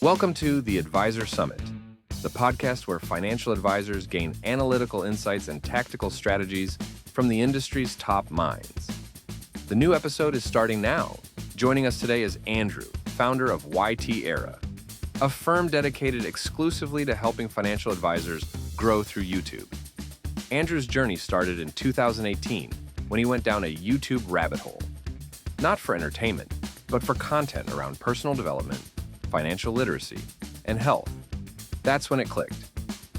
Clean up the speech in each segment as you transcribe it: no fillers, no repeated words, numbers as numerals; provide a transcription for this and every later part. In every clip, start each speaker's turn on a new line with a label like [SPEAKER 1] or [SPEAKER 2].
[SPEAKER 1] Welcome to the Advisor Summit, the podcast where financial advisors gain analytical insights and tactical strategies from the industry's top minds. The new episode is starting now. Joining us today is Andrew, founder of YT Era, a firm dedicated exclusively to helping financial advisors grow through YouTube. Andrew's journey started in 2018 when he went down a YouTube rabbit hole. Not for entertainment, but for content around personal development, financial literacy, and health. That's when it clicked.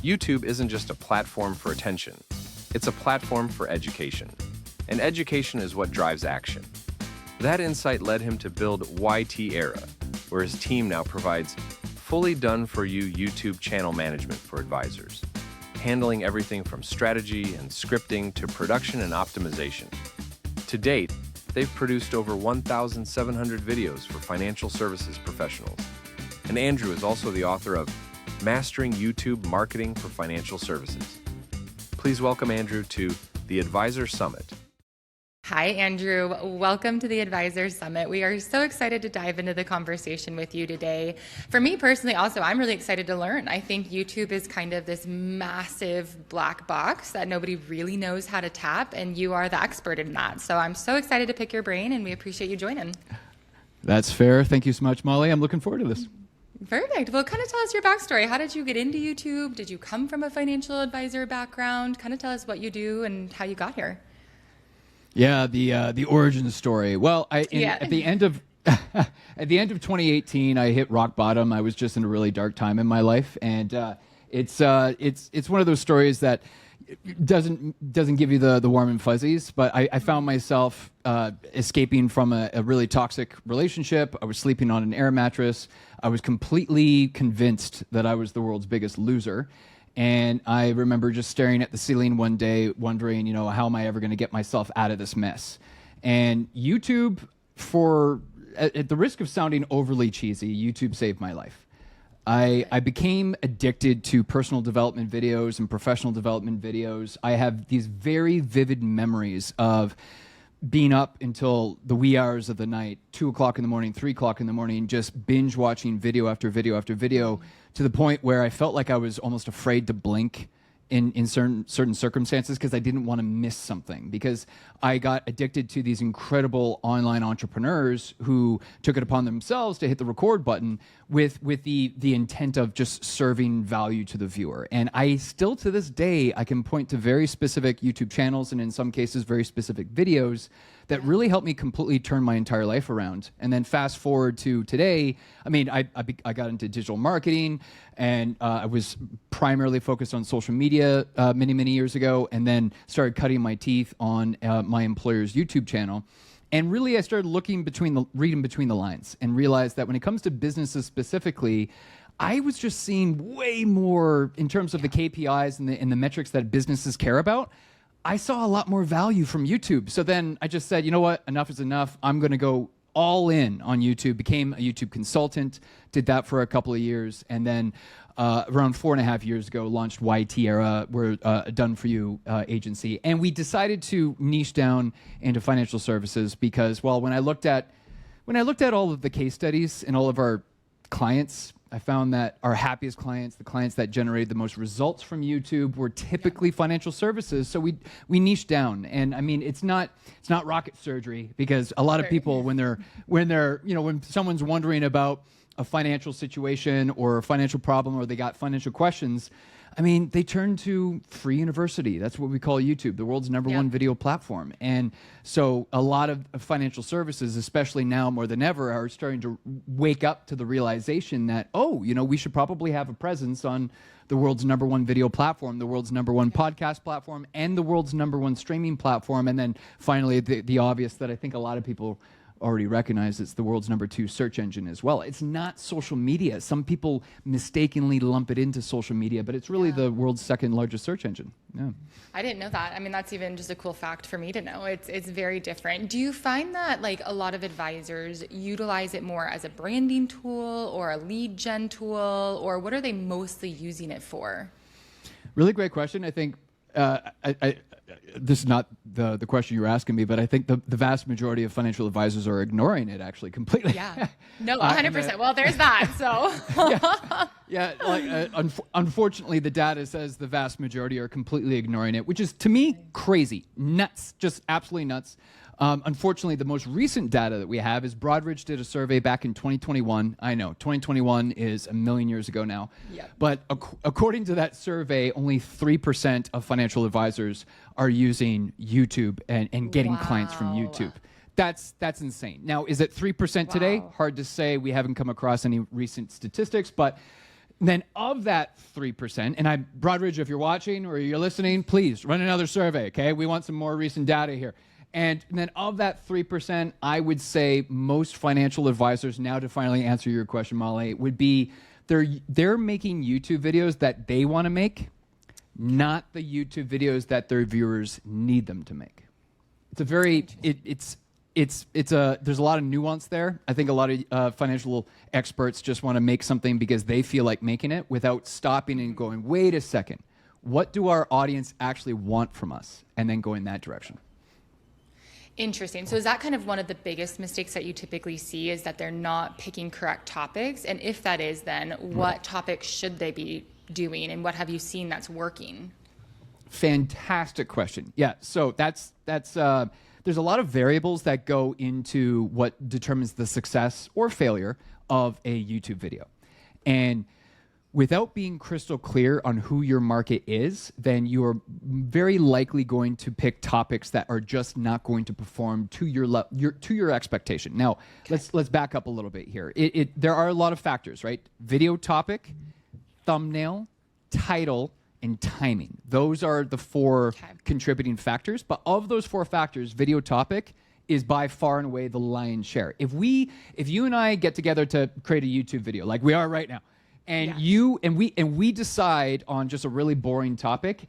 [SPEAKER 1] YouTube isn't just a platform for attention, it's a platform for education. And education is what drives action. That insight led him to build YT Era, where his team now provides fully done-for-you YouTube channel management for advisors, handling everything from strategy and scripting to production and optimization. To date, they've produced over 1,700 videos for financial services professionals. And Andrew is also the author of Mastering YouTube Marketing for Financial Services. Please welcome Andrew to the Advisor Summit.
[SPEAKER 2] Hi, Andrew. Welcome to the Advisor Summit. We are so excited to dive into the conversation with you today. For me personally, also, I'm really excited to learn. I think YouTube is kind of this massive black box that nobody really knows how to tap, and you are the expert in that. So I'm so excited to pick your brain, and we appreciate you joining.
[SPEAKER 3] That's fair. Thank you so much, Molly. I'm looking forward to this.
[SPEAKER 2] Perfect. Well, kind of tell us your backstory. How did you get into YouTube? Did you come from a financial advisor background? Kind of tell us what you do and how you got here.
[SPEAKER 3] Yeah, the origin story. Well, at the end of 2018, I hit rock bottom. I was just in a really dark time in my life, and it's one of those stories that doesn't give you the warm and fuzzies. But I found myself escaping from a really toxic relationship. I was sleeping on an air mattress. I was completely convinced that I was the world's biggest loser. And I remember just staring at the ceiling one day, wondering, how am I ever going to get myself out of this mess? And YouTube, at the risk of sounding overly cheesy, YouTube saved my life. I became addicted to personal development videos and professional development videos. I have these very vivid memories of being up until the wee hours of the night, 2 o'clock in the morning, 3 o'clock in the morning, just binge watching video after video after video, to the point where I felt like I was almost afraid to blink in certain circumstances because I didn't want to miss something, because I got addicted to these incredible online entrepreneurs who took it upon themselves to hit the record button with the intent of just serving value to the viewer. And I still, to this day, I can point to very specific YouTube channels and in some cases very specific videos that really helped me completely turn my entire life around. And then fast forward to today, I got into digital marketing, and I was primarily focused on social media many years ago, and then started cutting my teeth on my employer's YouTube channel. And really, I started reading between the lines, and realized that when it comes to businesses specifically, I was just seeing way more in terms of the KPIs and the metrics that businesses care about. I saw a lot more value from YouTube. So then I just said, you know what, enough is enough. I'm going to go all in on YouTube, became a YouTube consultant, did that for a couple of years, and then around 4.5 years ago, launched YT Era. We're a done-for-you agency. And we decided to niche down into financial services because, well, when I looked at all of the case studies and all of our clients, I found that our happiest clients, the clients that generated the most results from YouTube, were typically financial services. So we niched down, and it's not rocket surgery, because a lot of people when someone's wondering about a financial situation or a financial problem, or they got financial questions, they turn to free university. That's what we call YouTube, the world's number one video platform. And so a lot of financial services, especially now more than ever, are starting to wake up to the realization that, we should probably have a presence on the world's number one video platform, the world's number one podcast platform, and the world's number one streaming platform. And then finally, the obvious that I think a lot of people already recognize, it's the world's number 2 search engine as well. It's not social media. Some people mistakenly lump it into social media, but it's really the world's second largest search engine. Yeah.
[SPEAKER 2] I didn't know that. That's even just a cool fact for me to know. It's very different. Do you find that a lot of advisors utilize it more as a branding tool or a lead gen tool, or what are they mostly using it for?
[SPEAKER 3] Really great question. I think this is not the question you're asking me, but I think the vast majority of financial advisors are ignoring it actually completely.
[SPEAKER 2] Yeah. No, 100%. Well, there's that. So.
[SPEAKER 3] Unfortunately, the data says the vast majority are completely ignoring it, which is to me crazy, nuts, just absolutely nuts. Unfortunately, the most recent data that we have is Broadridge did a survey back in 2021. I know 2021 is a million years ago now, but according to that survey, only 3% of financial advisors are using YouTube and getting clients from YouTube. That's insane. Now, is it 3% today? Hard to say. We haven't come across any recent statistics, but then of that 3%, and Broadridge, if you're watching or you're listening, please run another survey, okay? We want some more recent data here. And then of that 3%, I would say most financial advisors, now to finally answer your question, Molly, would be they're making YouTube videos that they want to make, not the YouTube videos that their viewers need them to make. It's a very there's a lot of nuance there. I think a lot of financial experts just want to make something because they feel like making it without stopping and going, wait a second, what do our audience actually want from us? And then go in that direction.
[SPEAKER 2] Interesting. So is that kind of one of the biggest mistakes that you typically see, is that they're not picking correct topics? And if that is, then what topics should they be doing, and what have you seen that's working?
[SPEAKER 3] Fantastic question. Yeah, so that's there's a lot of variables that go into what determines the success or failure of a YouTube video. And without being crystal clear on who your market is, then you are very likely going to pick topics that are just not going to perform to your expectation. Now, let's back up a little bit here. There are a lot of factors, right? Video topic, thumbnail, title, and timing. Those are the four contributing factors. But of those four factors, video topic is by far and away the lion's share. If you and I get together to create a YouTube video like we are right now, and we decide on just a really boring topic,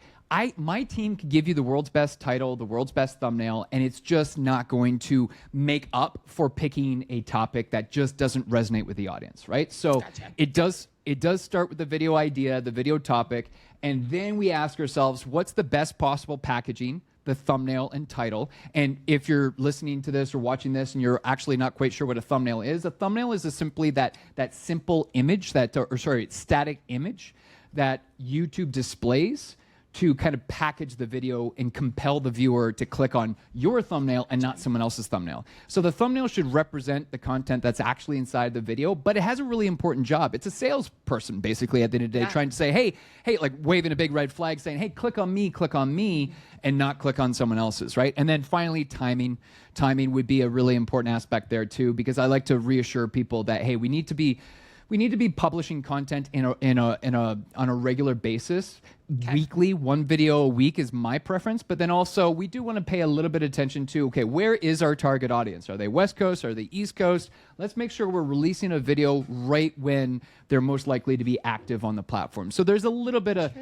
[SPEAKER 3] my team could give you the world's best title, the world's best thumbnail, and it's just not going to make up for picking a topic that just doesn't resonate with the audience, right? So it does start with the video idea, the video topic, and then we ask ourselves, what's the best possible packaging, the thumbnail and title? And if you're listening to this or watching this and you're actually not quite sure what a thumbnail is simply that simple image, static image that YouTube displays to kind of package the video and compel the viewer to click on your thumbnail and not someone else's thumbnail. So the thumbnail should represent the content that's actually inside the video, but it has a really important job. It's a salesperson, basically, at the end of the day, trying to say, hey, like waving a big red flag saying, hey, click on me, and not click on someone else's, right? And then finally, timing. Timing would be a really important aspect there too, because I like to reassure people that, hey, we need to be publishing content on a regular basis. Weekly, one video a week is my preference, but then also we do want to pay a little bit of attention to, okay, where is our target audience? Are they West Coast? Are they East Coast? Let's make sure we're releasing a video right when they're most likely to be active on the platform. So there's a little bit of,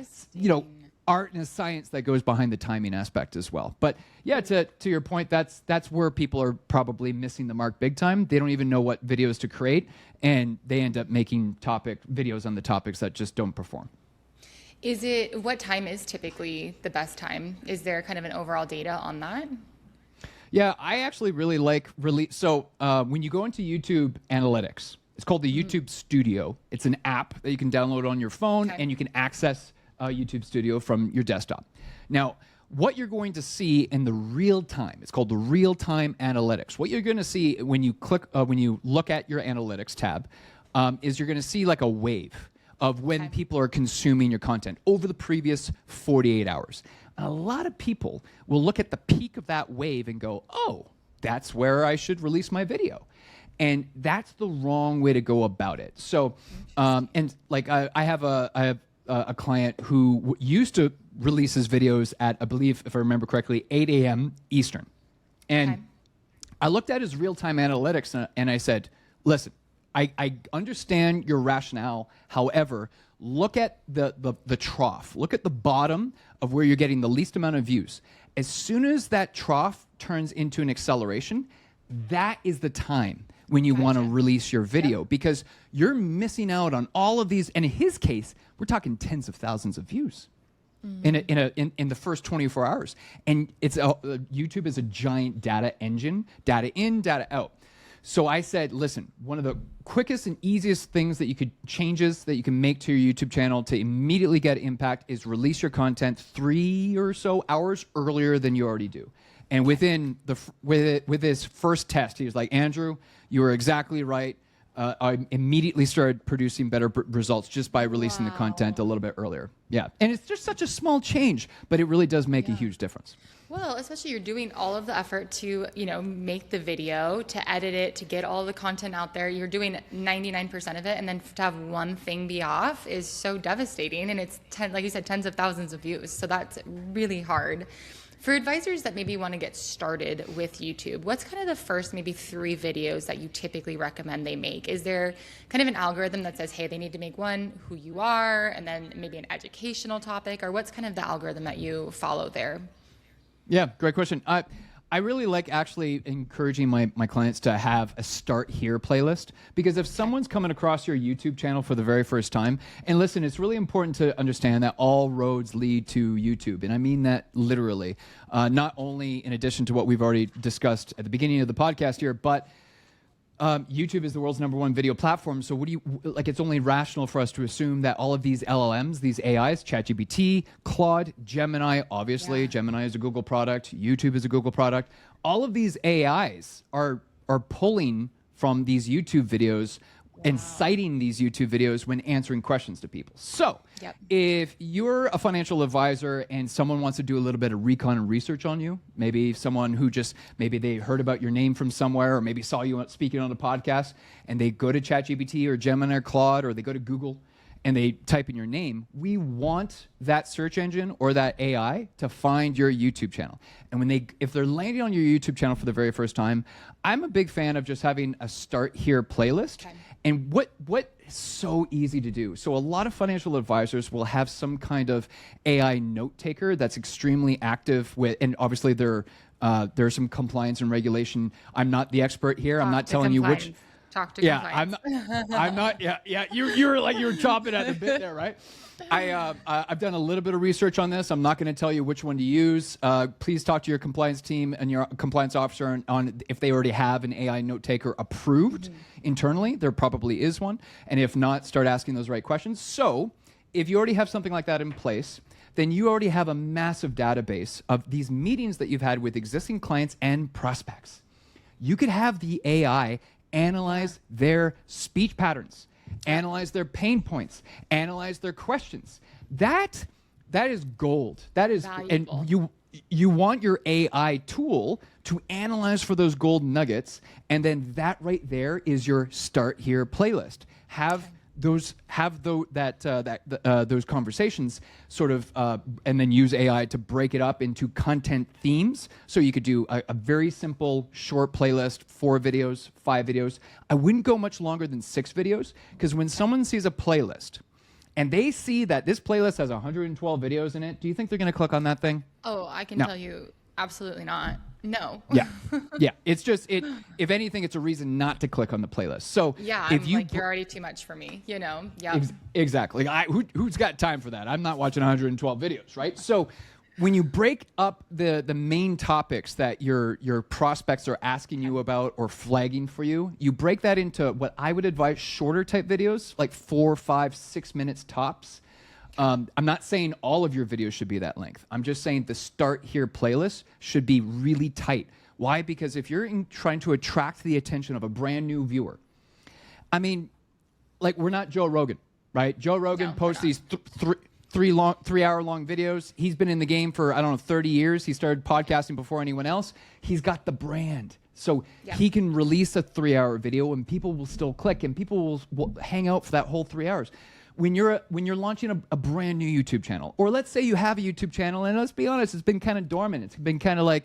[SPEAKER 3] art and a science that goes behind the timing aspect as well. But yeah, to your point, that's where people are probably missing the mark big time. They don't even know what videos to create, and they end up making videos on the topics that just don't perform.
[SPEAKER 2] What time is typically the best time? Is there kind of an overall data on that?
[SPEAKER 3] Yeah, I actually really like when you go into YouTube Analytics, it's called the YouTube Studio. It's an app that you can download on your phone, and you can access YouTube Studio from your desktop. Now, what you're going to see in the real time, it's called the real-time analytics. What you're going to see when you look at your analytics tab, is you're going to see like a wave of when people are consuming your content over the previous 48 hours. And a lot of people will look at the peak of that wave and go, oh, that's where I should release my video. And that's the wrong way to go about it. So, and like I have a client who used to release his videos at, I believe, if I remember correctly, 8 a.m. Eastern. And I looked at his real-time analytics and I said, listen, I understand your rationale. However, look at the trough. Look at the bottom of where you're getting the least amount of views. As soon as that trough turns into an acceleration, that is the time when you want to release your video, because you're missing out on all of these. And in his case, we're talking tens of thousands of views. in the first 24 hours. And YouTube is a giant data engine, data in, data out. So I said, listen, one of the quickest and easiest changes that you can make to your YouTube channel to immediately get impact is release your content 3 or so hours earlier than you already do. And with his first test, he was like, Andrew, you were exactly right. I immediately started producing better results just by releasing the content a little bit earlier. Yeah. And it's just such a small change, but it really does make a huge difference.
[SPEAKER 2] Well, especially you're doing all of the effort to, make the video, to edit it, to get all the content out there. You're doing 99% of it, and then to have one thing be off is so devastating. And it's, like you said, tens of thousands of views. So that's really hard. For advisors that maybe want to get started with YouTube, what's kind of the first maybe 3 videos that you typically recommend they make? Is there kind of an algorithm that says, hey, they need to make one, who you are, and then maybe an educational topic, or what's kind of the algorithm that you follow there?
[SPEAKER 3] Yeah, great question. I really like actually encouraging my clients to have a Start Here playlist, because if someone's coming across your YouTube channel for the very first time, and listen, it's really important to understand that all roads lead to YouTube, and I mean that literally, not only in addition to what we've already discussed at the beginning of the podcast here, but YouTube is the world's #1 video platform. So it's only rational for us to assume that all of these LLMs, these AIs, ChatGPT, Claude, Gemini, obviously, Gemini is a Google product, YouTube is a Google product. All of these AIs are pulling from these YouTube videos and citing these YouTube videos when answering questions to people. So if you're a financial advisor and someone wants to do a little bit of recon and research on you, maybe someone who maybe they heard about your name from somewhere, or maybe saw you speaking on a podcast, and they go to ChatGPT or Gemini or Claude, or they go to Google and they type in your name, we want that search engine or that AI to find your YouTube channel. And if they're landing on your YouTube channel for the very first time, I'm a big fan of just having a Start Here playlist. Okay. And what is so easy to do? So a lot of financial advisors will have some kind of AI note taker that's extremely active with, and obviously there's some compliance and regulation. I'm not the expert here. I'm not telling you which.
[SPEAKER 2] Talk to compliance.
[SPEAKER 3] I'm not. Yeah. You're like you're chomping at the bit there, right? I've done a little bit of research on this. I'm not going to tell you which one to use. Please talk to your compliance team and your compliance officer on if they already have an AI note taker approved internally. There probably is one, and if not, start asking those right questions. So, if you already have something like that in place, then you already have a massive database of these meetings that you've had with existing clients and prospects. You could have the AI analyze their speech patterns, analyze their pain points, analyze their questions. That is gold. That is valuable. And you want your AI tool to analyze for those gold nuggets, and then that right there is your Start Here playlist. Have those conversations sort of and then use AI to break it up into content themes. So you could do a very simple short playlist, 4 videos, 5 videos. I wouldn't go much longer than 6 videos, because when someone sees a playlist and they see that this playlist has 112 videos in it, do you think they're going to click on that thing?
[SPEAKER 2] Oh, I can tell you absolutely not. No.
[SPEAKER 3] Yeah. It's just if anything, it's a reason not to click on the playlist. So if you're
[SPEAKER 2] already too much for me, Yeah.
[SPEAKER 3] Exactly. Who's got time for that? I'm not watching 112 videos, right? So when you break up the main topics that your prospects are asking you about or flagging for you, you break that into what I would advise shorter type videos, like 4, 5, 6 minutes tops. I'm not saying all of your videos should be that length. I'm just saying the Start Here playlist should be really tight. Why? Because if you're trying to attract the attention of a brand new viewer, I mean, like, we're not Joe Rogan, right? Joe Rogan posts these 3-hour-long videos. He's been in the game for, 30 years. He started podcasting before anyone else. He's got the brand. So he can release a 3-hour video and people will still click, and people will hang out for that whole 3 hours. When you're launching a brand new YouTube channel, or let's say you have a YouTube channel, and let's be honest, it's been kind of dormant. It's been kind of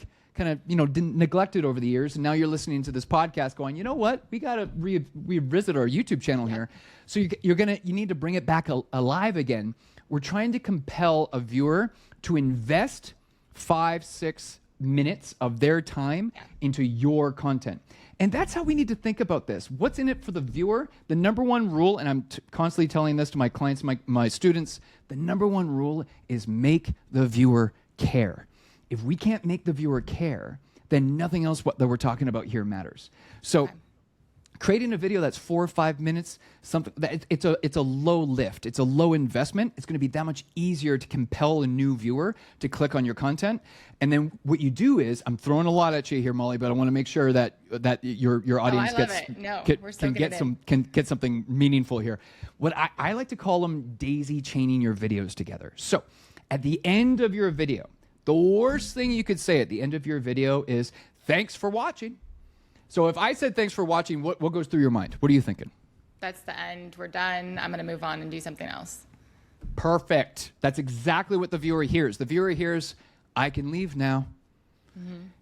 [SPEAKER 3] neglected over the years, and now you're listening to this podcast going, you know what? We got to revisit our YouTube channel here. So you need to bring it back alive again. We're trying to compel a viewer to invest 5, 6 minutes of their time into your content. And that's how we need to think about this. What's in it for the viewer? The number one rule, and I'm constantly telling this to my clients, my students, the number one rule is make the viewer care. If we can't make the viewer care, then nothing else that we're talking about here matters. So creating a video that's 4 or 5 minutes, something that it's a low lift, it's a low investment. It's going to be that much easier to compel a new viewer to click on your content. And then what you do is, I'm throwing a lot at you here, Molly, but I want to make sure that your audience can get something meaningful here. What I like to call them daisy chaining your videos together. So at the end of your video, the worst thing you could say at the end of your video is thanks for watching. So if I said thanks for watching, what goes through your mind? What are you thinking?
[SPEAKER 2] That's the end. We're done. I'm going to move on and do something else.
[SPEAKER 3] Perfect. That's exactly what the viewer hears. The viewer hears, I can leave now.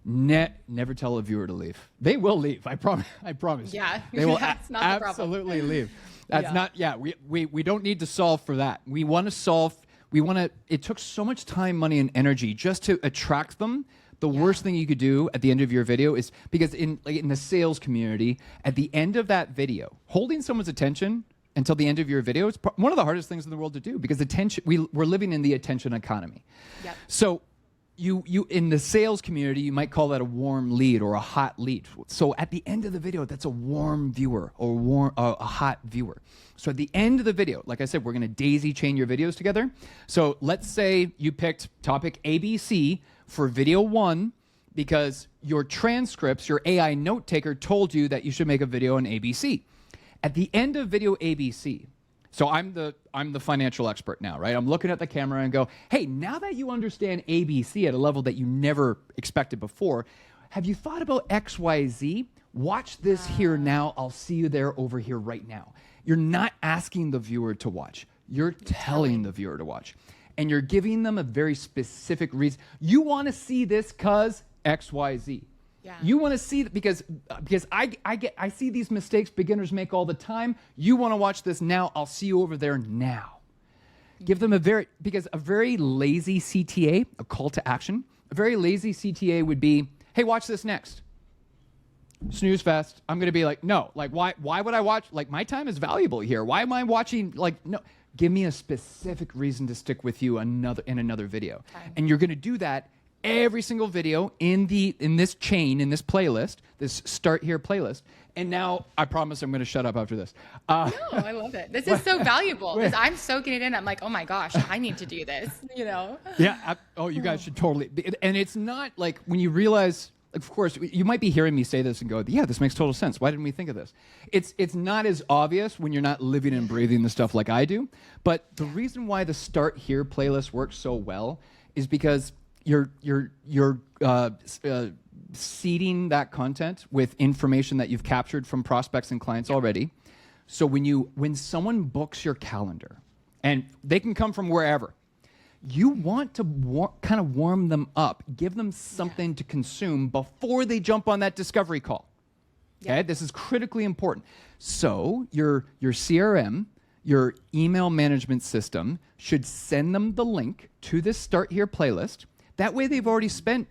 [SPEAKER 3] Never tell a viewer to leave. They will leave. I promise.
[SPEAKER 2] Yeah.
[SPEAKER 3] They will
[SPEAKER 2] That's not the problem.
[SPEAKER 3] absolutely leave. That's not, we don't need to solve for that. We want to solve, it took so much time, money, and energy just to attract them. The worst thing you could do at the end of your video is, because in the sales community, at the end of that video, holding someone's attention until the end of your video is one of the hardest things in the world to do, because we're living in the attention economy. Yep. So you in the sales community, you might call that a warm lead or a hot lead. So at the end of the video, that's a warm viewer or a hot viewer. So at the end of the video, like I said, we're going to daisy chain your videos together. So let's say you picked topic ABC for video 1 because your transcripts, your AI note taker told you that you should make a video on ABC. At the end of video ABC, so I'm the financial expert now, right? I'm looking at the camera and go, hey, now that you understand ABC at a level that you never expected before, have you thought about XYZ? Watch this here now. I'll see you there over here right now. You're not asking the viewer to watch. You're telling the viewer to watch. And you're giving them a very specific reason. You want to see this because XYZ. Yeah. You want to see that because I see these mistakes beginners make all the time. You want to watch this now. I'll see you over there now. Give them a very lazy CTA, a call to action. A very lazy CTA would be, hey, watch this next. Snooze fest. I'm going to be like, no, like why would I watch? Like, my time is valuable here. Why am I watching? Like, no. Give me a specific reason to stick with you in another video. Okay. And you're going to do that every single video in this chain, in this playlist, this Start Here playlist. And now I promise I'm going to shut up after this.
[SPEAKER 2] No, I love it. This is so valuable because I'm soaking it in. I'm like, oh my gosh, I need to do this, you know?
[SPEAKER 3] Yeah. You guys should totally. And it's not like when you realize, of course, you might be hearing me say this and go, yeah, this makes total sense. Why didn't we think of this? It's not as obvious when you're not living and breathing the stuff like I do. But the reason why the Start Here playlist works so well is because you're seeding that content with information that you've captured from prospects and clients already. So when someone books your calendar, and they can come from wherever, you want to kind of warm them up, give them something to consume before they jump on that discovery call. Okay, this is critically important. So your CRM, your email management system should send them the link to this Start Here playlist. That way they've already spent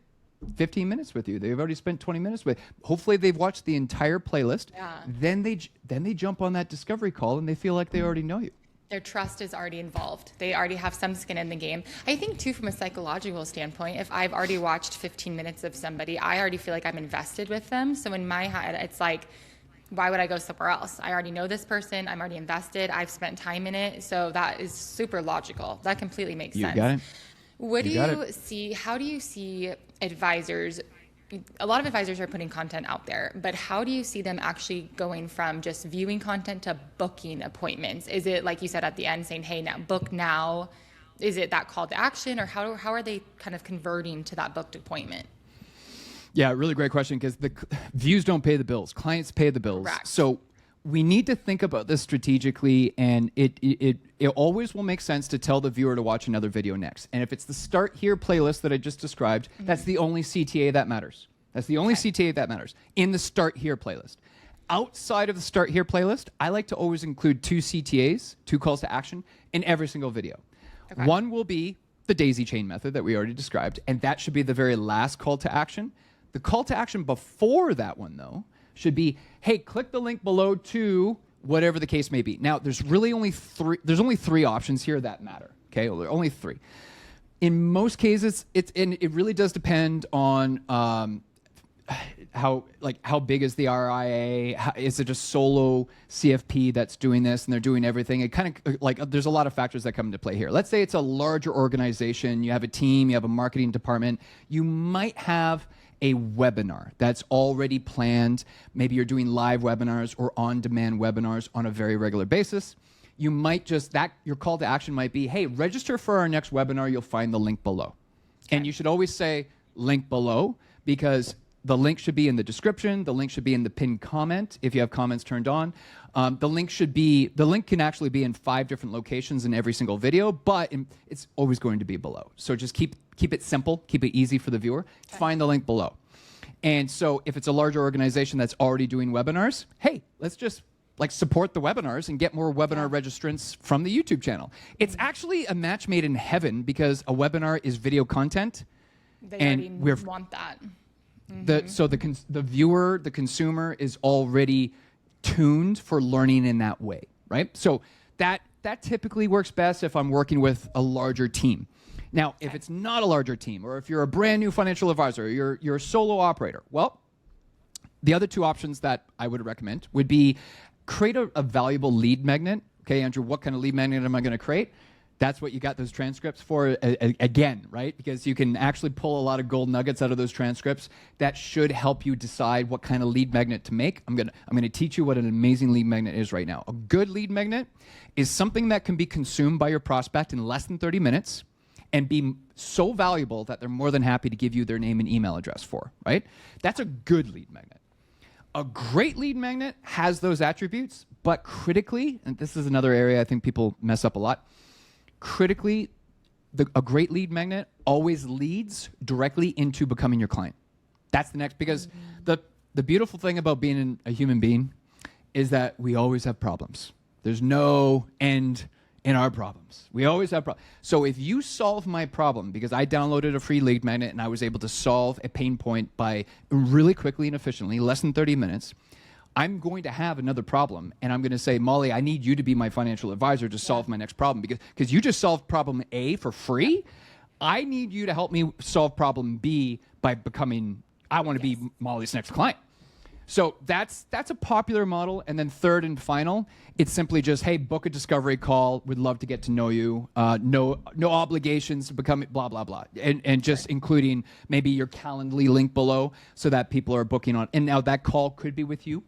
[SPEAKER 3] 15 minutes with you. They've already spent 20 minutes with. Hopefully they've watched the entire playlist. Yeah. Then they jump on that discovery call and they feel like they already know you.
[SPEAKER 2] Their trust is already involved. They already have some skin in the game. I think, too, from a psychological standpoint, if I've already watched 15 minutes of somebody, I already feel like I'm invested with them. So in my head, it's like, why would I go somewhere else? I already know this person. I'm already invested. I've spent time in it. So that is super logical. That completely makes sense.
[SPEAKER 3] You got it.
[SPEAKER 2] What do you see? How do you see advisors? A lot of advisors are putting content out there, but how do you see them actually going from just viewing content to booking appointments? Is it, like you said at the end, saying, hey, now book now? Is it that call to action, or how are they kind of converting to that booked appointment?
[SPEAKER 3] Yeah, really great question, because the views don't pay the bills. Clients pay the bills.
[SPEAKER 2] Correct.
[SPEAKER 3] So we need to think about this strategically, and it always will make sense to tell the viewer to watch another video next. And if it's the Start Here playlist that I just described, that's the only CTA that matters. That's the only CTA that matters in the Start Here playlist. Outside of the Start Here playlist, I like to always include 2 CTAs, 2 calls to action, in every single video. Okay. One will be the daisy chain method that we already described, and that should be the very last call to action. The call to action before that one, though, should be, hey, click the link below to whatever the case may be. Now, there's only three options here that matter, okay? Well, there are only three. In most cases, it really does depend on how big is the RIA? Is it a solo CFP that's doing this and they're doing everything? It kind of there's a lot of factors that come into play here. Let's say it's a larger organization. You have a team. You have a marketing department. You might have a webinar that's already planned. Maybe you're doing live webinars or on-demand webinars on a very regular basis. You might your call to action might be, hey, register for our next webinar. You'll find the link below. Okay. And you should always say link below, because the link should be in the description. The link should be in the pinned comment if you have comments turned on. The link can actually be in 5 different locations in every single video, but it's always going to be below. So just keep it simple, keep it easy for the viewer. Okay. Find the link below. And so if it's a larger organization that's already doing webinars, hey, let's just support the webinars and get more webinar registrants from the YouTube channel. It's actually a match made in heaven, because a webinar is video content.
[SPEAKER 2] They already want that.
[SPEAKER 3] So the viewer, the consumer, is already tuned for learning in that way, right? So that typically works best if I'm working with a larger team. Now, if it's not a larger team, or if you're a brand new financial advisor, you're a solo operator, well, the other 2 options that I would recommend would be create a valuable lead magnet. Okay, Andrew, what kind of lead magnet am I going to create? That's what you got those transcripts for, again, right? Because you can actually pull a lot of gold nuggets out of those transcripts that should help you decide what kind of lead magnet to make. I'm gonna teach you what an amazing lead magnet is right now. A good lead magnet is something that can be consumed by your prospect in less than 30 minutes and be so valuable that they're more than happy to give you their name and email address for, right? That's a good lead magnet. A great lead magnet has those attributes, but critically, and this is another area I think people mess up a lot, critically, a great lead magnet always leads directly into becoming your client. That's the next, because the beautiful thing about being a human being is that we always have problems. There's no end in our problems. We always have problems. So if you solve my problem, because I downloaded a free lead magnet and I was able to solve a pain point by really quickly and efficiently, less than 30 minutes, I'm going to have another problem, and I'm going to say, Molly, I need you to be my financial advisor to solve my next problem, because you just solved problem A for free. I need you to help me solve problem B by becoming, I want to be Molly's next client. So that's a popular model. And then third and final, it's simply just, hey, book a discovery call. Would love to get to know you. No obligations to become blah, blah, blah. And just including maybe your Calendly link below so that people are booking on. And now that call could be with you,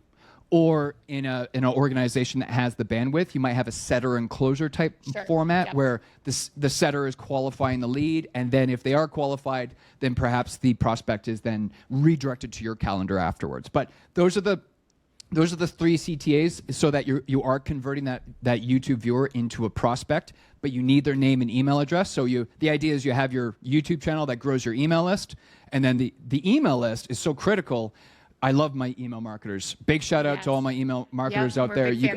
[SPEAKER 3] or in an organization that has the bandwidth. You might have a setter and closer type format where the setter is qualifying the lead, and then if they are qualified, then perhaps the prospect is then redirected to your calendar afterwards. But those are the 3 CTAs, so that you are converting that YouTube viewer into a prospect, but you need their name and email address. So the idea is you have your YouTube channel that grows your email list, and then the email list is so critical. I love my email marketers. Big shout out to all my email marketers out there. You're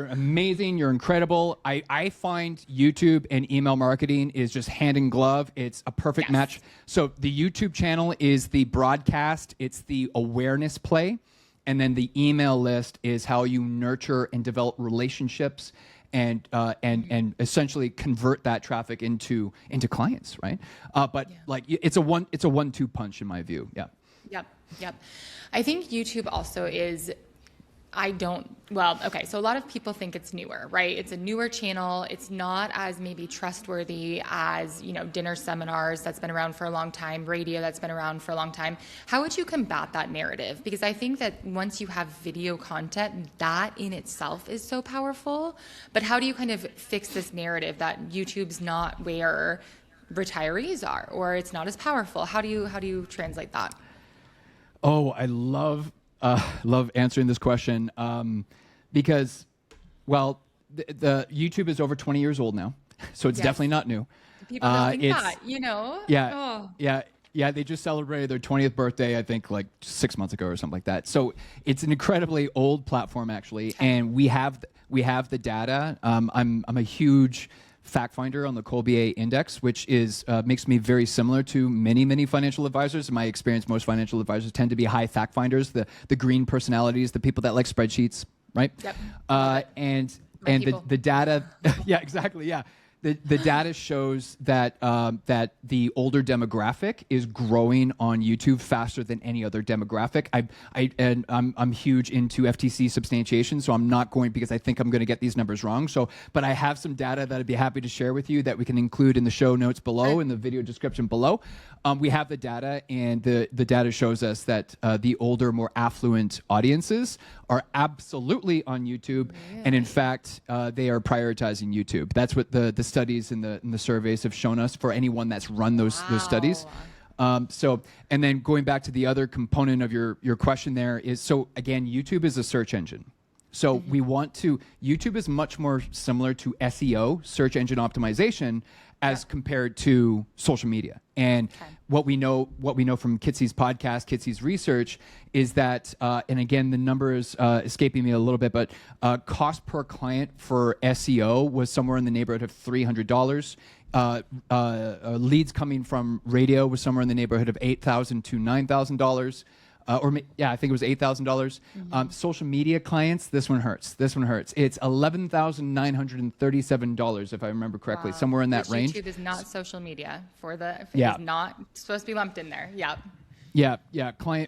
[SPEAKER 3] amazing. You're incredible. I find YouTube and email marketing is just hand in glove. It's a perfect match. So the YouTube channel is the broadcast. It's the awareness play. And then the email list is how you nurture and develop relationships and essentially convert that traffic into clients, right? It's a 1-2 punch in my view. Yeah.
[SPEAKER 2] Yep. I think YouTube also is, so a lot of people think it's newer, right? It's a newer channel. It's not as maybe trustworthy as, dinner seminars that's been around for a long time, radio that's been around for a long time. How would you combat that narrative? Because I think that once you have video content, that in itself is so powerful. But how do you kind of fix this narrative that YouTube's not where retirees are, or it's not as powerful? How do you translate that?
[SPEAKER 3] Oh, I love answering this question because, the YouTube is over 20 years old now, so it's definitely not new.
[SPEAKER 2] People don't think that,
[SPEAKER 3] Yeah, they just celebrated their 20th birthday, I think, 6 months ago or something like that. So it's an incredibly old platform, actually, and we have the data. I'm a huge fact finder on the Colbier Index, which is makes me very similar to many financial advisors. In my experience, most financial advisors tend to be high fact finders, the green personalities, the people that like spreadsheets, right?
[SPEAKER 2] Yep.
[SPEAKER 3] And
[SPEAKER 2] people.
[SPEAKER 3] the data, yeah, exactly, yeah. The data shows that that the older demographic is growing on YouTube faster than any other demographic. I'm huge into FTC substantiation, so I'm not going because I think I'm going to get these numbers wrong. So, but I have some data that I'd be happy to share with you that we can include in the show notes below, in the video description below. We have the data, and the data shows us that the older, more affluent audiences are absolutely on YouTube, and in fact, they are prioritizing YouTube. That's what the studies and the surveys have shown us for anyone that's run those studies. So, and then going back to the other component of your question there is, so again, YouTube is a search engine. So we want to, YouTube is much more similar to SEO, search engine optimization, as compared to social media. And what we know from Kitsy's podcast, Kitsy's research, is that, and again, the number is escaping me a little bit, but cost per client for SEO was somewhere in the neighborhood of $300. Leads coming from radio was somewhere in the neighborhood of $8,000 to $9,000. I think it was $8,000. Social media clients, this one hurts. It's $11,937, if I remember correctly, somewhere in that range.
[SPEAKER 2] YouTube is not social media it's not supposed to be lumped in there.
[SPEAKER 3] Yeah.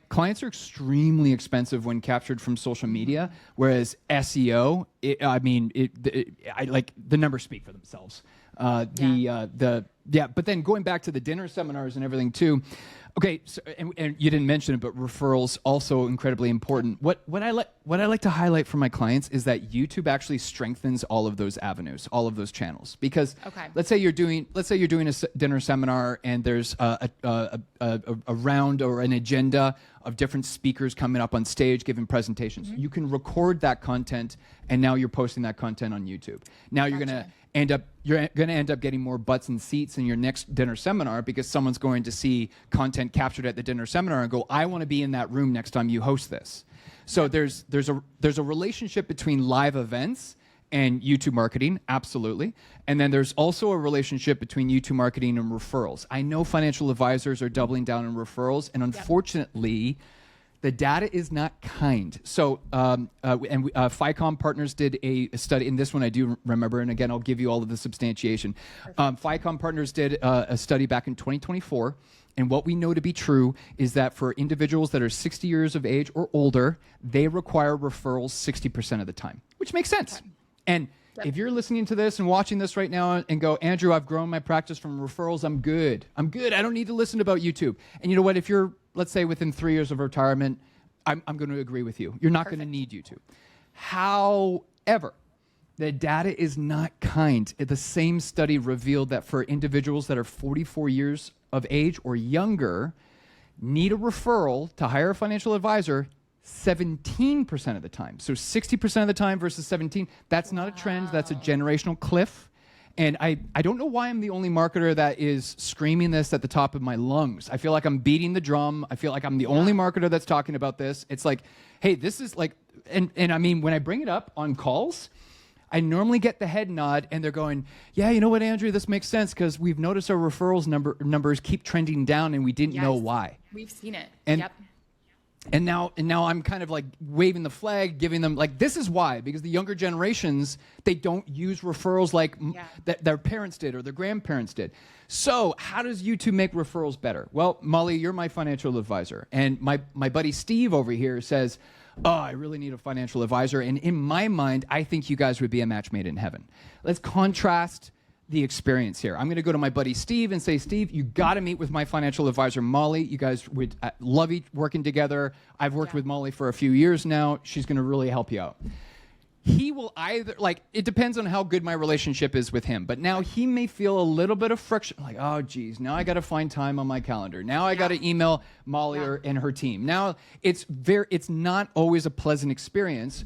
[SPEAKER 3] Clients are extremely expensive when captured from social media, whereas SEO, the numbers speak for themselves. But then going back to the dinner seminars and everything too. Okay, so, and you didn't mention it, but referrals also incredibly important. What I like to highlight for my clients is that YouTube actually strengthens all of those avenues, all of those channels. Because let's say you're doing a dinner seminar, and there's a round or an agenda of different speakers coming up on stage giving presentations. You can record that content, and now you're posting that content on YouTube. Now you're going to end up getting more butts and seats in your next dinner seminar, because someone's going to see content captured at the dinner seminar and go, I want to be in that room next time you host this. So there's a relationship between live events and YouTube marketing, absolutely. And then there's also a relationship between YouTube marketing and referrals. I know financial advisors are doubling down on referrals, and unfortunately, the data is not kind. So, FICOM Partners did a study, and this one I do remember, and again, I'll give you all of the substantiation. FICOM Partners did a study back in 2024, and what we know to be true is that for individuals that are 60 years of age or older, they require referrals 60% of the time, which makes sense. And if you're listening to this and watching this right now and go, Andrew, I've grown my practice from referrals, I'm good. I don't need to listen about YouTube. And you know what? If you're, let's say, within 3 years of retirement, I'm going to agree with you. You're not going to need YouTube. However, the data is not kind. The same study revealed that for individuals that are 44 years of age or younger, need a referral to hire a financial advisor 17% of the time. So 60% of the time versus 17. That's not a trend. That's a generational cliff. And I don't know why I'm the only marketer that is screaming this at the top of my lungs. I feel like I'm beating the drum. I feel like I'm the only marketer that's talking about this. It's like, hey, this is like, and I mean, when I bring it up on calls, I normally get the head nod, and they're going, yeah, you know what, Andrew, this makes sense, because we've noticed our referrals numbers keep trending down, and we didn't know why.
[SPEAKER 2] We've seen it.
[SPEAKER 3] And now I'm kind of like waving the flag, giving them like, this is why, because the younger generations, they don't use referrals like that their parents did or their grandparents did. So how does YouTube make referrals better? Well, Molly, you're my financial advisor. And my buddy Steve over here says, oh, I really need a financial advisor. And in my mind, I think you guys would be a match made in heaven. Let's contrast the experience here. I'm going to go to my buddy Steve and say, Steve, you got to meet with my financial advisor, Molly. You guys would love working together. I've worked with Molly for a few years now. She's going to really help you out. He will either, like, it depends on how good my relationship is with him, but now he may feel a little bit of friction, like, oh, geez, now I got to find time on my calendar. Now I got to email Molly and her team. Now it's not always a pleasant experience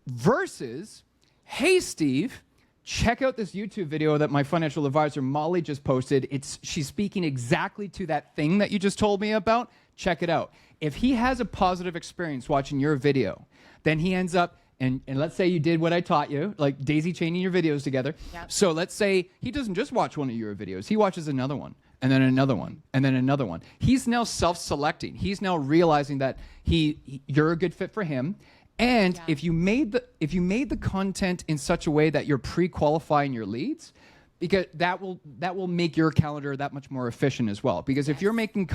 [SPEAKER 3] versus, hey, Steve, check out this YouTube video that my financial advisor, Molly, just posted. She's speaking exactly to that thing that you just told me about. Check it out. If he has a positive experience watching your video, then he ends up And let's say you did what I taught you, like daisy chaining your videos together.
[SPEAKER 2] Yep.
[SPEAKER 3] So let's say he doesn't just watch one of your videos. He watches another one, and then another one, and then another one. He's now self-selecting. He's now realizing that you're a good fit for him. And if you made the content in such a way that you're pre-qualifying your leads, because that will make your calendar that much more efficient as well. Because if you're making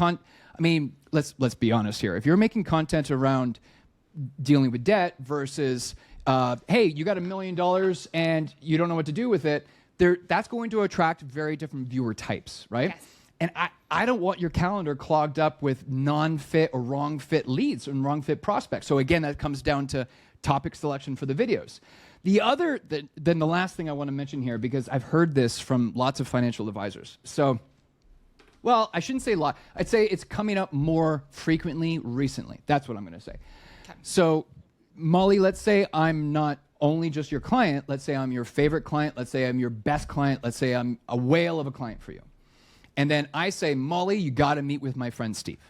[SPEAKER 3] let's be honest here. If you're making content around dealing with debt versus, hey, you got $1 million and you don't know what to do with it, that's going to attract very different viewer types, right?
[SPEAKER 2] Yes.
[SPEAKER 3] And I don't want your calendar clogged up with non-fit or wrong fit leads and wrong fit prospects. So again, that comes down to topic selection for the videos. Then the last thing I want to mention here, because I've heard this from lots of financial advisors. So, well, I shouldn't say a lot. I'd say it's coming up more frequently recently. That's what I'm going to say. Okay. So, Molly, let's say I'm not only just your client. Let's say I'm your favorite client. Let's say I'm your best client. Let's say I'm a whale of a client for you. And then I say, Molly, you got to meet with my friend Steve.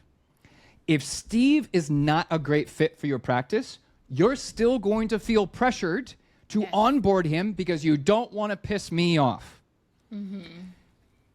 [SPEAKER 3] If Steve is not a great fit for your practice, you're still going to feel pressured to onboard him because you don't want to piss me off. Mm-hmm.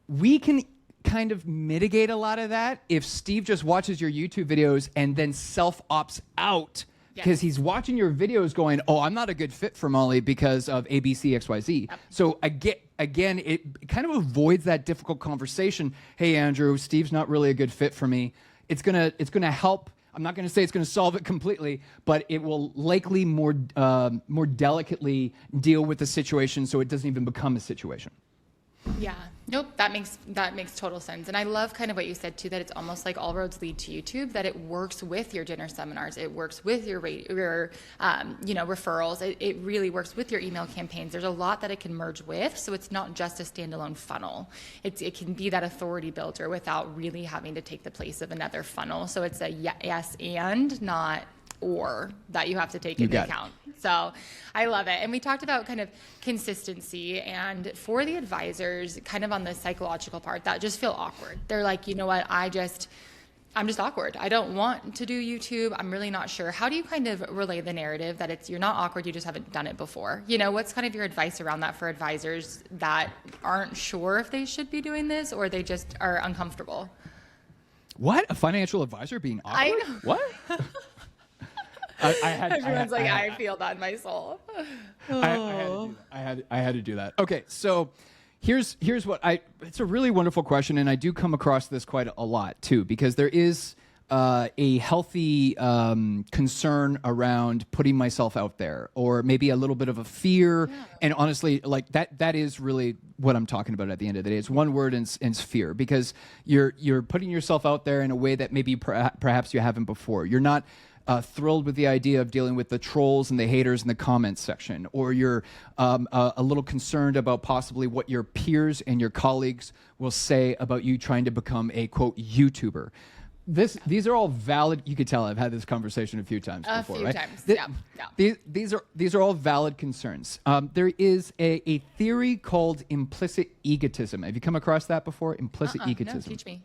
[SPEAKER 3] We can kind of mitigate a lot of that if Steve just watches your YouTube videos and then self-opts out because he's watching your videos going, oh, I'm not a good fit for Molly because of A, B, C, X, Y, Z. Yep. So again, it kind of avoids that difficult conversation. Hey, Andrew, Steve's not really a good fit for me. It's gonna help. I'm not going to say it's going to solve it completely, but it will likely more delicately deal with the situation so it doesn't even become a situation.
[SPEAKER 2] Yeah. Nope. That makes total sense. And I love kind of what you said too, that it's almost like all roads lead to YouTube, that it works with your dinner seminars. It works with your referrals. It really works with your email campaigns. There's a lot that it can merge with. So it's not just a standalone funnel. It can be that authority builder without really having to take the place of another funnel. So it's a yes and not or that you have to take into account. So I love it. And we talked about kind of consistency, and for the advisors, kind of on the psychological part, that just feel awkward. They're like, you know what, I'm just awkward. I don't want to do YouTube. I'm really not sure. How do you kind of relay the narrative that you're not awkward, you just haven't done it before? You know, what's kind of your advice around that for advisors that aren't sure if they should be doing this or they just are uncomfortable?
[SPEAKER 3] What? A financial advisor being awkward?
[SPEAKER 2] I know.
[SPEAKER 3] What?
[SPEAKER 2] Everyone's I feel that in my soul.
[SPEAKER 3] I had to do that. Okay, so here's what it's a really wonderful question, and I do come across this quite a lot too, because there is a healthy concern around putting myself out there, or maybe a little bit of a fear. Yeah. And honestly, like that is really what I'm talking about at the end of the day. It's one word, and it's fear, because you're putting yourself out there in a way that maybe perhaps you haven't before. You're not thrilled with the idea of dealing with the trolls and the haters in the comments section, or you're a little concerned about possibly what your peers and your colleagues will say about you trying to become a, quote, YouTuber. These are all valid. You could tell I've had this conversation a few times before, right? These are all valid concerns. There is a theory called implicit egotism. Have you come across that before? Implicit egotism.
[SPEAKER 2] No, teach me.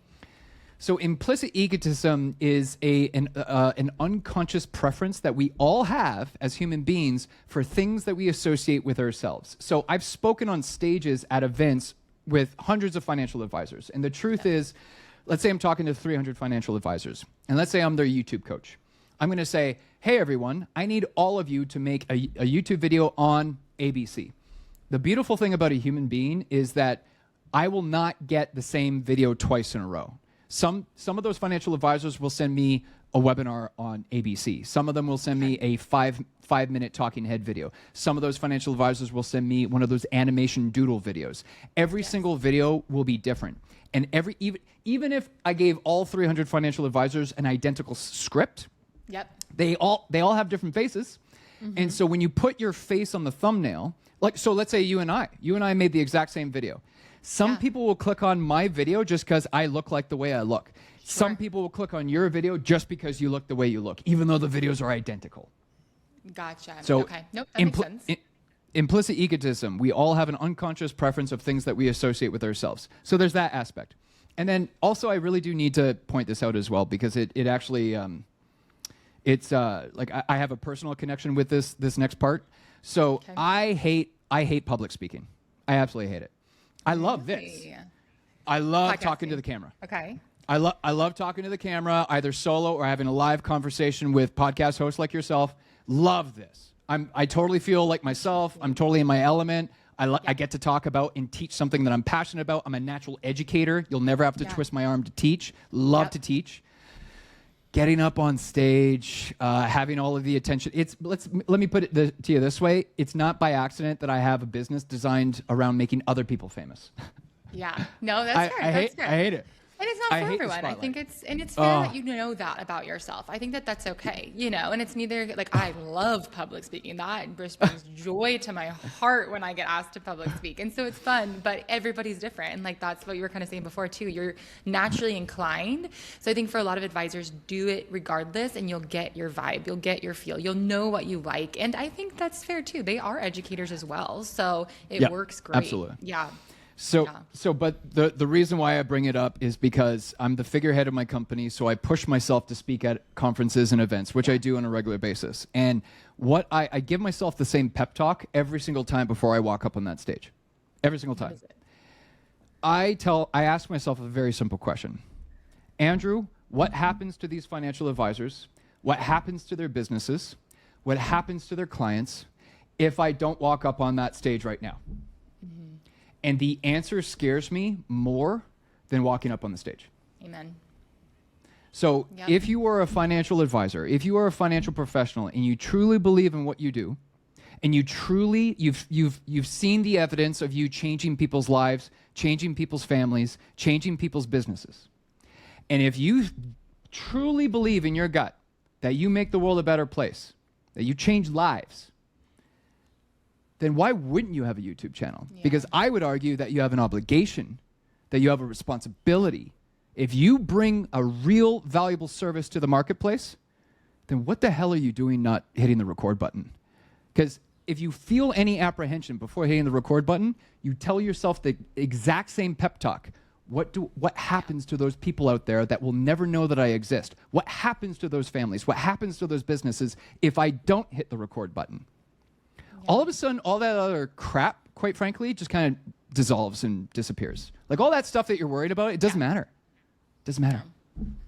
[SPEAKER 3] So implicit egotism is an unconscious preference that we all have as human beings for things that we associate with ourselves. So I've spoken on stages at events with hundreds of financial advisors. And the truth is, let's say I'm talking to 300 financial advisors, and let's say I'm their YouTube coach. I'm going to say, hey, everyone, I need all of you to make a YouTube video on ABC. The beautiful thing about a human being is that I will not get the same video twice in a row. Some of those financial advisors will send me a webinar on ABC. Some of them will send me a five-minute talking head video. Some of those financial advisors will send me one of those animation doodle videos. Every single video will be different. And even if I gave all 300 financial advisors an identical script, they all have different faces. Mm-hmm. And so when you put your face on the thumbnail, so let's say you and I made the exact same video. Some people will click on my video just because I look like the way I look. Sure. Some people will click on your video just because you look the way you look, even though the videos are identical.
[SPEAKER 2] Gotcha.
[SPEAKER 3] So
[SPEAKER 2] okay. Nope, that makes sense.
[SPEAKER 3] Implicit egotism. We all have an unconscious preference of things that we associate with ourselves. So there's that aspect. And then also I really do need to point this out as well, because it actually It's like I have a personal connection with this next part. So
[SPEAKER 2] Okay.
[SPEAKER 3] I hate public speaking. I absolutely hate it. I love this.
[SPEAKER 2] Really?
[SPEAKER 3] I love
[SPEAKER 2] Podcasting.
[SPEAKER 3] talking to the camera.
[SPEAKER 2] Okay.
[SPEAKER 3] I love talking to the camera, either solo or having a live conversation with podcast hosts like yourself. Love this. I totally feel like myself. I'm totally in my element. I get to talk about and teach something that I'm passionate about. I'm a natural educator. You'll never have to twist my arm to teach. Love to teach. Getting up on stage, having all of the attention. Let me put it to you this way. It's not by accident that I have a business designed around making other people famous.
[SPEAKER 2] Yeah. No, that's fair.
[SPEAKER 3] I
[SPEAKER 2] fair.
[SPEAKER 3] hate it.
[SPEAKER 2] And it's not
[SPEAKER 3] I
[SPEAKER 2] for
[SPEAKER 3] hate the
[SPEAKER 2] everyone. I
[SPEAKER 3] spotlight.
[SPEAKER 2] think it's fair that you know that about yourself. I think that's okay, and it's neither like I love public speaking. That just brings joy to my heart when I get asked to public speak. And so it's fun, but everybody's different. And like, that's what you were kind of saying before too. You're naturally inclined. So I think for a lot of advisors, do it regardless and you'll get your vibe. You'll get your feel. You'll know what you like. And I think that's fair too. They are educators as well. So it works great.
[SPEAKER 3] Absolutely.
[SPEAKER 2] Yeah.
[SPEAKER 3] But the reason why I bring it up is because I'm the figurehead of my company, so I push myself to speak at conferences and events, which I do on a regular basis. And what I give myself the same pep talk every single time before I walk up on that stage. Every single time. I ask myself a very simple question. Andrew, what happens to these financial advisors? What happens to their businesses? What happens to their clients if I don't walk up on that stage right now? And the answer scares me more than walking up on the stage.
[SPEAKER 2] Amen.
[SPEAKER 3] So if you are a financial advisor, if you are a financial professional and you truly believe in what you do, and you've seen the evidence of you changing people's lives, changing people's families, changing people's businesses. And if you truly believe in your gut that you make the world a better place, that you change lives, then why wouldn't you have a YouTube channel?
[SPEAKER 2] Yeah.
[SPEAKER 3] Because I would argue that you have an obligation, that you have a responsibility. If you bring a real valuable service to the marketplace, then what the hell are you doing not hitting the record button? Because if you feel any apprehension before hitting the record button, you tell yourself the exact same pep talk. What happens to those people out there that will never know that I exist? What happens to those families? What happens to those businesses if I don't hit the record button? All of a sudden, all that other crap, quite frankly, just kind of dissolves and disappears. Like all that stuff that you're worried about, it doesn't matter. It doesn't matter.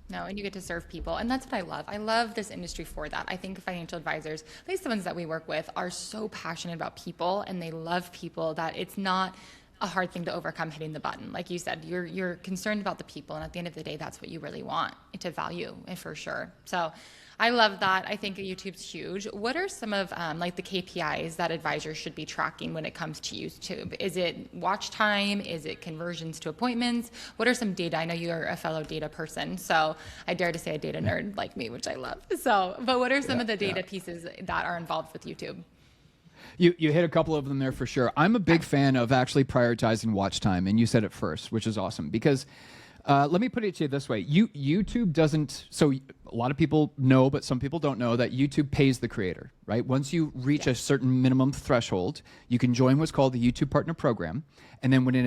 [SPEAKER 2] No, and you get to serve people. And that's what I love. I love this industry for that. I think financial advisors, at least the ones that we work with, are so passionate about people and they love people that it's not a hard thing to overcome hitting the button. Like you said, you're concerned about the people. And at the end of the day, that's what you really want to value for sure. So I love that. I think YouTube's huge. What are some of like the KPIs that advisors should be tracking when it comes to YouTube? Is it watch time? Is it conversions to appointments? What are some data? I know you're a fellow data person, so I dare to say a data nerd like me, which I love. But what are some of the data pieces that are involved with YouTube?
[SPEAKER 3] You hit a couple of them there for sure. I'm a big fan of actually prioritizing watch time, and you said it first, which is awesome because let me put it to you this way. YouTube doesn't, so a lot of people know, but some people don't know that YouTube pays the creator, right? Once you reach a certain minimum threshold, you can join what's called the YouTube Partner Program. And then when an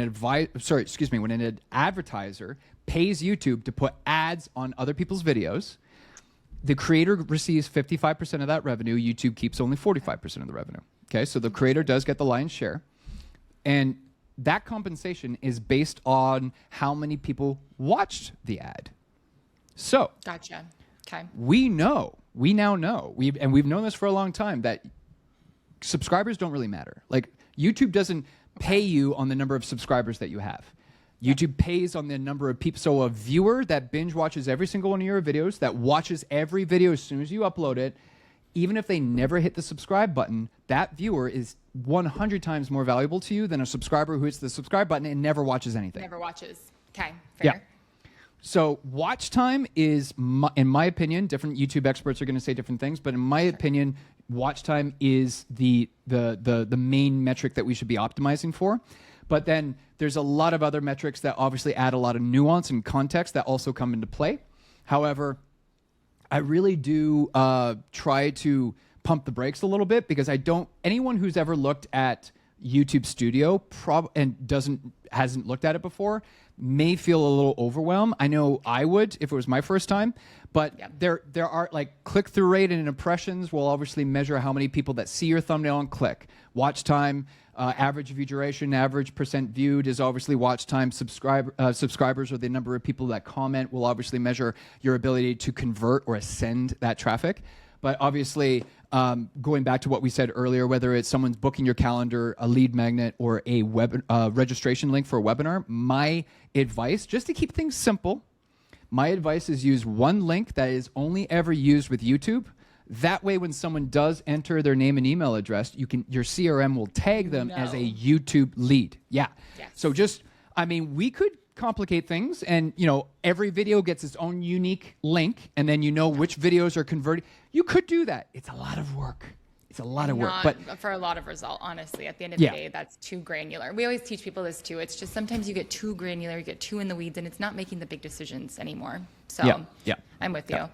[SPEAKER 3] advertiser pays YouTube to put ads on other people's videos, the creator receives 55% of that revenue. YouTube keeps only 45% of the revenue. Okay, so the creator does get the lion's share. And that compensation is based on how many people watched the ad. So
[SPEAKER 2] Gotcha. Okay.
[SPEAKER 3] we now know, we've known this for a long time, that subscribers don't really matter. Like YouTube doesn't pay you on the number of subscribers that you have. YouTube pays on the number of people. So a viewer that binge watches every single one of your videos, that watches every video as soon as you upload it, even if they never hit the subscribe button, that viewer is 100 times more valuable to you than a subscriber who hits the subscribe button and never watches anything.
[SPEAKER 2] Never watches. Okay. Fair.
[SPEAKER 3] Yeah. So watch time is, in my opinion, different YouTube experts are going to say different things, but in my opinion, watch time is the main metric that we should be optimizing for. But then there's a lot of other metrics that obviously add a lot of nuance and context that also come into play. However, I really do try to pump the brakes a little bit because anyone who's ever looked at YouTube Studio and hasn't looked at it before may feel a little overwhelmed. I know I would if it was my first time, but there are like click-through rate and impressions will obviously measure how many people that see your thumbnail and click. Watch time, average view duration, average percent viewed is obviously watch time. Subscribers or the number of people that comment will obviously measure your ability to convert or ascend that traffic. But obviously, going back to what we said earlier, whether it's someone's booking your calendar, a lead magnet, or a registration link for a webinar, my advice, just to keep things simple, my advice is use one link that is only ever used with YouTube. That way, when someone does enter their name and email address, your CRM will tag them as a YouTube lead. Yeah. Yes. So we could complicate things, and every video gets its own unique link, and then which videos are converted. You could do that. It's a lot of work. But
[SPEAKER 2] for a lot of result, honestly, at the end of the day, that's too granular. We always teach people this too. It's just sometimes you get too granular, you get too in the weeds, and it's not making the big decisions anymore. So I'm with you.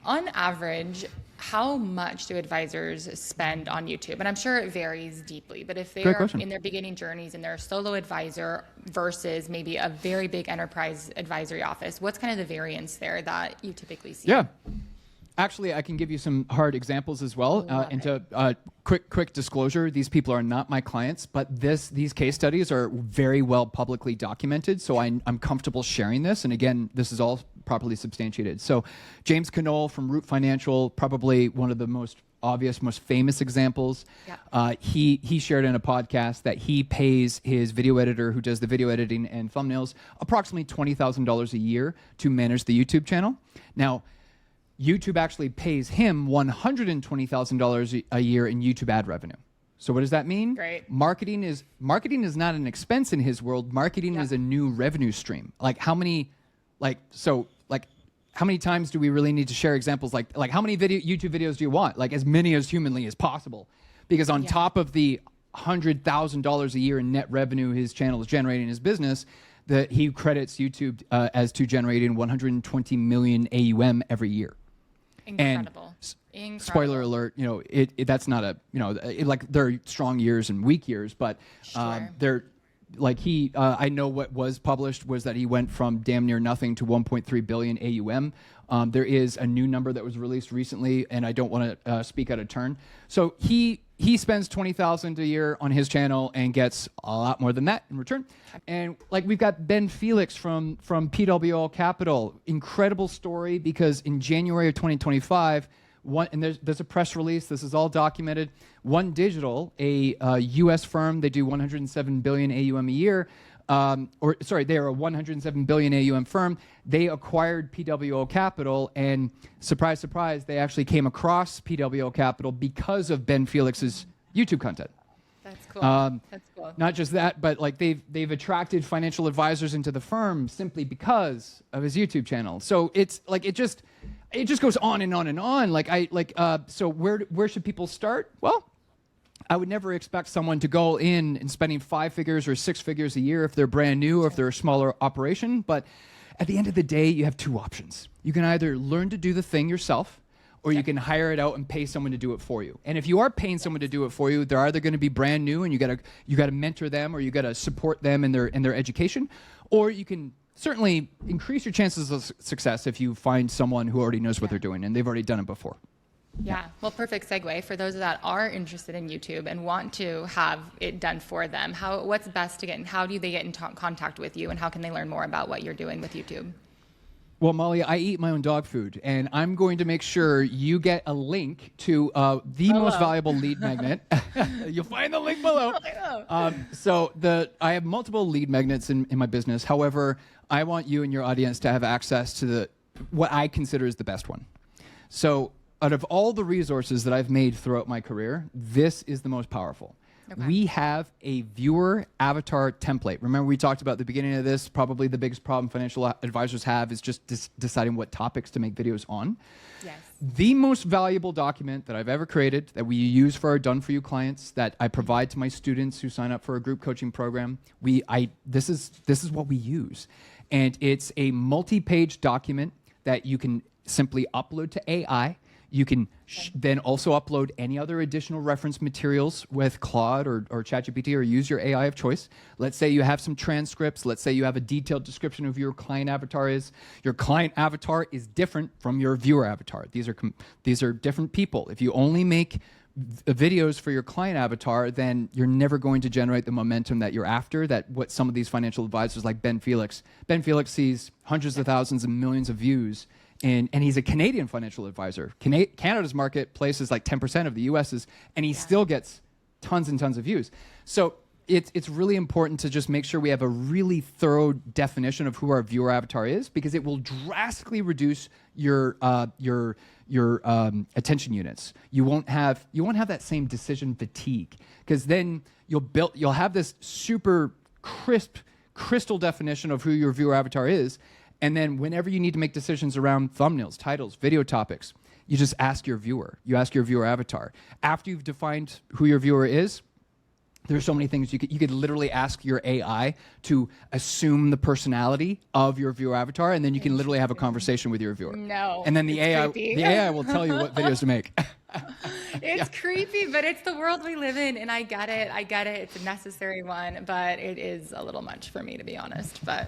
[SPEAKER 2] On average, how much do advisors spend on YouTube? And I'm sure it varies deeply, but if they are in their beginning journeys and they're a solo advisor versus maybe a very big enterprise advisory office, what's kind of the variance there that you typically see?
[SPEAKER 3] Yeah. Actually, I can give you some hard examples as well. And to quick disclosure, these people are not my clients, but these case studies are very well publicly documented, so I'm comfortable sharing this. And again, this is all properly substantiated. So James Canole from Root Financial, probably one of the most obvious, most famous examples. Yeah. He shared in a podcast that he pays his video editor who does the video editing and thumbnails approximately $20,000 a year to manage the YouTube channel. Now, YouTube actually pays him $120,000 a year in YouTube ad revenue. So what does that mean?
[SPEAKER 2] Great.
[SPEAKER 3] Marketing is not an expense in his world. Marketing is a new revenue stream. How many times do we really need to share examples? Like how many YouTube videos do you want? Like as many as humanly as possible. Because on top of the $100,000 a year in net revenue his channel is generating in his business, that he credits YouTube as to generating 120 million AUM every year.
[SPEAKER 2] Incredible.
[SPEAKER 3] And spoiler alert, that's not there are strong years and weak years, but they're I know what was published was that he went from damn near nothing to 1.3 billion AUM. There is a new number that was released recently, and I don't want to speak out of turn. So he spends $20,000 a year on his channel and gets a lot more than that in return. And we've got Ben Felix from PWL Capital. Incredible story, because in January of 2025, and there's a press release. This is all documented. One Digital, a U.S. firm, they do 107 billion AUM a year. They are a 107 billion AUM firm. They acquired PWL Capital, and surprise, surprise, they actually came across PWL Capital because of Ben Felix's YouTube content.
[SPEAKER 2] That's cool. That's cool.
[SPEAKER 3] Not just that, but they've attracted financial advisors into the firm simply because of his YouTube channel. So it's it just goes on and on and on. So where should people start? Well, I would never expect someone to go in and spending 5 figures or 6 figures a year if they're brand new or if they're a smaller operation. But at the end of the day, you have two options. You can either learn to do the thing yourself, or you can hire it out and pay someone to do it for you. And if you are paying someone to do it for you, they're either going to be brand new and you got to mentor them, or you got to support them in their education, or you can certainly increase your chances of success if you find someone who already knows what they're doing and they've already done it before.
[SPEAKER 2] Yeah, well, perfect segue for those that are interested in YouTube and want to have it done for them. What's best to get, and how do they get in contact with you, and how can they learn more about what you're doing with YouTube?
[SPEAKER 3] Well, Molly, I eat my own dog food, and I'm going to make sure you get a link to the most valuable lead magnet. You'll find the link below. I have multiple lead magnets in my business. However, I want you and your audience to have access to what I consider is the best one. So out of all the resources that I've made throughout my career, this is the most powerful. Okay. We have a viewer avatar template. Remember, we talked about at the beginning of this, probably the biggest problem financial advisors have is just deciding what topics to make videos on. Yes. The most valuable document that I've ever created, that we use for our done-for-you clients, that I provide to my students who sign up for a group coaching program, this is what we use. And it's a multi-page document that you can simply upload to AI. You can then also upload any other additional reference materials with Claude or ChatGPT, or use your AI of choice. Let's say you have some transcripts. Let's say you have a detailed description of your client avatar is. Your client avatar is different from your viewer avatar. These are different people. If you only make videos for your client avatar, then you're never going to generate the momentum that you're after, that what some of these financial advisors like Ben Felix sees hundreds of thousands and millions of views. And he's a Canadian financial advisor. Canada's marketplace is like 10% of the US's, and he still gets tons and tons of views. So it's really important to just make sure we have a really thorough definition of who our viewer avatar is, because it will drastically reduce your attention units. You won't have that same decision fatigue, because then you'll have this super crystal definition of who your viewer avatar is. And then whenever you need to make decisions around thumbnails, titles, video topics, you just ask your viewer. You ask your viewer avatar. After you've defined who your viewer is, there's so many things you could literally ask your AI to assume the personality of your viewer avatar, and then you can literally have a conversation with your viewer.
[SPEAKER 2] No,
[SPEAKER 3] and then the AI will tell you what videos to make.
[SPEAKER 2] It's creepy, but it's the world we live in, and I get it. It's a necessary one, but it is a little much for me, to be honest. But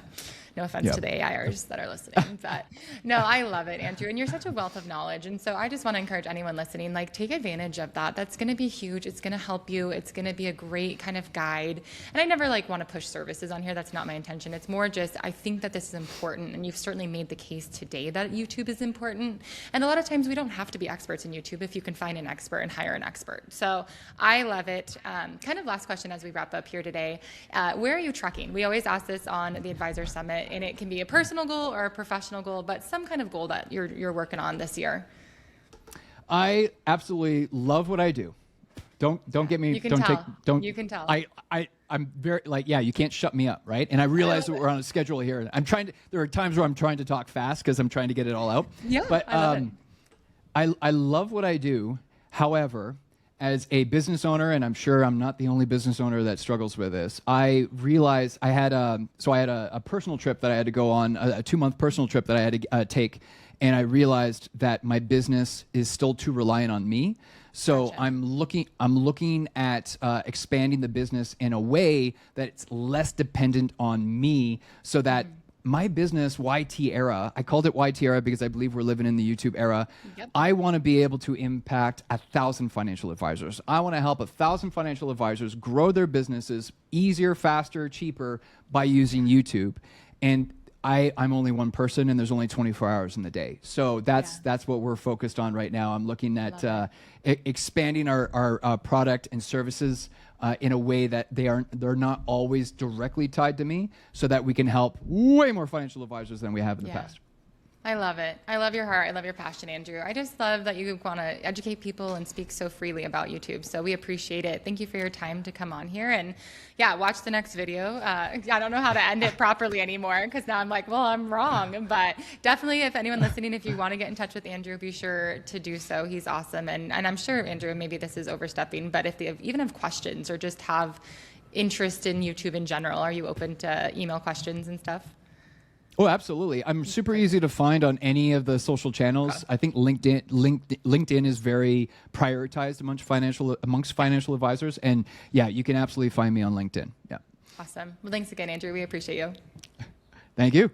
[SPEAKER 2] no offense to the AIers that are listening, but no, I love it, Andrew. And you're such a wealth of knowledge. And so I just want to encourage anyone listening, like, take advantage of that. That's going to be huge. It's going to help you. It's going to be a great kind of guide. And I never want to push services on here. That's not my intention. It's more just, I think that this is important. And you've certainly made the case today that YouTube is important. And a lot of times we don't have to be experts in YouTube if you can find an expert and hire an expert. So I love it. Kind of last question as we wrap up here today. Where are you trucking? We always ask this on the Advisor Summit, and it can be a personal goal or a professional goal, but some kind of goal that you're working on this year.
[SPEAKER 3] I absolutely love what I do. Don't get me.
[SPEAKER 2] You can tell. You can tell.
[SPEAKER 3] I'm very you can't shut me up, right? And I realize that we're on a schedule here. There are times where I'm trying to talk fast because I'm trying to get it all out.
[SPEAKER 2] Yeah,
[SPEAKER 3] but
[SPEAKER 2] I love it.
[SPEAKER 3] I love what I do. However, as a business owner, and I'm sure I'm not the only business owner that struggles with this, I realized I had a personal trip that I had to go on, a 2-month personal trip that I had to take, and I realized that my business is still too reliant on me. So gotcha. I'm looking at expanding the business in a way that it's less dependent on me, so that my business, YT Era, I called it YT Era because I believe we're living in the YouTube era. Yep. I want to be able to impact 1,000 financial advisors. I want to help 1,000 financial advisors grow their businesses easier, faster, cheaper by using YouTube. And I'm only one person, and there's only 24 hours in the day. So that's what we're focused on right now. I'm looking at expanding our product and services in a way that they're not always directly tied to me, so that we can help way more financial advisors than we have in the past.
[SPEAKER 2] I love it. I love your heart. I love your passion, Andrew. I just love that you want to educate people and speak so freely about YouTube. So we appreciate it. Thank you for your time to come on here. And watch the next video. I don't know how to end it properly anymore, because now I'm like, well, I'm wrong. But definitely, if anyone listening, if you want to get in touch with Andrew, be sure to do so. He's awesome. And I'm sure, Andrew, maybe this is overstepping, but if they even have questions or just have interest in YouTube in general, are you open to email questions and stuff?
[SPEAKER 3] Oh, absolutely. I'm super easy to find on any of the social channels. I think LinkedIn is very prioritized amongst financial advisors. And you can absolutely find me on LinkedIn. Yeah.
[SPEAKER 2] Awesome. Well, thanks again, Andrew. We appreciate you.
[SPEAKER 3] Thank you.